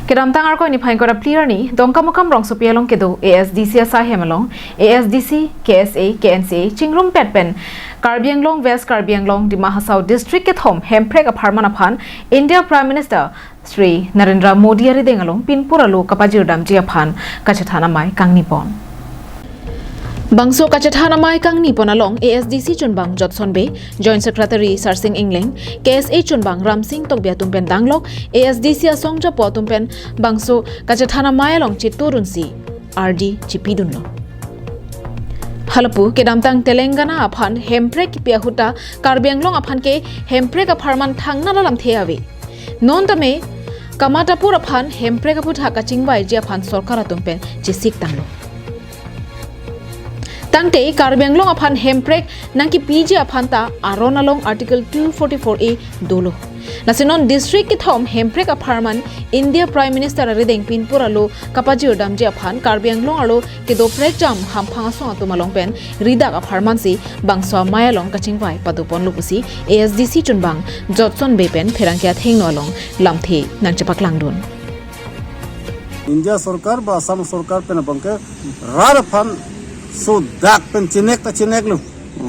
Kedam tangar ko ni phain ko clear ni Dongkamukam rong sopialong kedo ASDC asaihem along ASDC KSA KNCA chingrum petpen Karbianglong West Karbianglong di Mahasau district ke thom hemprek apharman aphan India Prime Minister Sri Narendra Modi ari dengalong pinpuralu kapajir ji aphan kachethan amai kangnipon Bangso kachethan amai kangnipon along ASDC chunbang Jotson Bay Joint Secretary Sarsing Ingling KSA chunbang Ramsing tokbia tumpen danglok ASDC asong japo tumpen bangso kachethan amai along chiturunsi RD chipidunlo Halapu kedamtang Telangana aphan hemprek piahuta Karbianglong aphan ke hemprek apharman thangna lalam theawi non tame kamatapur aphan hemprek aput hakachingbai ji aphan sarkar atumpen jisik tanglo Tangte Karbianglong aphan hemprek nangki PG aphan ta aron along Article 244A dolo Nasinon district ki thom hemprek apharman India Prime Minister arideng pinpuralo kapajir damji aphan Karbianglong alo kedo prek jam hamphang asong atumalong pen ridak apharman si bangso mayalong kachingwai padupon lupusi ASDC chunbang Jotson Bay pen pherangkia thengno along lamthe nangchepak langdun India sarkar ba Assam sarkar pen bangke rar aphan so dak pen chenek lu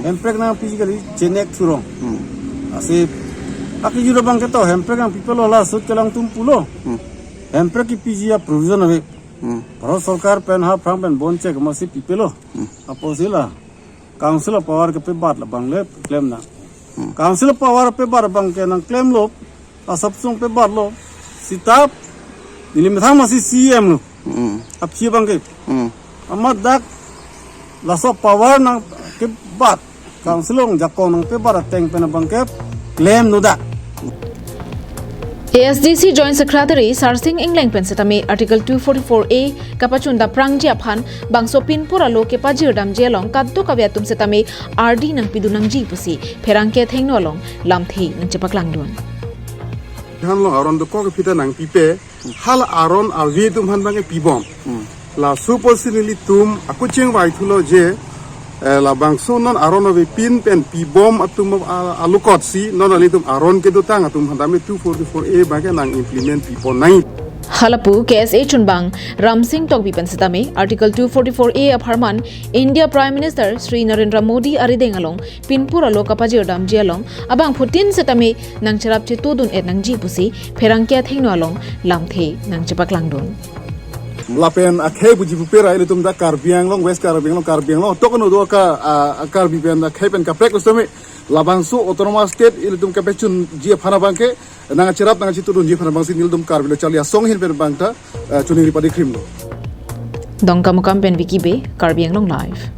hemprek na physically chenek thurong ase aki juro bang keto hemprek ang people ola sut kelang tumpulo hemprek ki pg provision ave bharat sarkar pen ha phang pen bon check masi people aposila council of power ke pe bat la bang le claim na council of power pe bar bang ke nang claim lo asap sung pe bar lo sitap nilim thang masi cm lu ap chi bang ke amat dak Laso power nang ke bat councilong jakong nang pe bara teng pe na bangke claim nuda ASDC Joint Secretary Sarsing Ingling Pensatame Article 244A kapachunda prangji aphan bangso pinpuralo ke pajir dam jelong kaddo kaviatum setame RD nang pidunang ji pusi pherangke thengno along lamthi nang chepak langdon hanlo aron do ko pita nang pipe hal aron avi tum han bange pibom La supposedly tum aku ceng wai thulo je la bangso non aron ove pin pen pi bom atum alukot si non ali tum aron ke dotang atum handame 244A baga nang implement people nai Halapu KSA chunbang Ramsing tokbi pensitame Article 244A apharman India Prime Minister Sri Narendra Modi arideng along pinpura lokapajir dam jelong abang putin setame nang charap chitudun et nang ji pusi pherangkia thengno along lamthe nang chepak langdon Lapen akhe buji pupera ile tum da Karbianglong West Karbianglong tokono do ka Karbian da khepen ka prek ustome labangsu autonomous state ile tum kapechun ji phana bangke nanga chirap nanga chitudun ji phana bangsi nil tum Karbilo chalia song hin per bangta chuning ripadi krimlo Dongkamukam pen wikibe Karbianglong live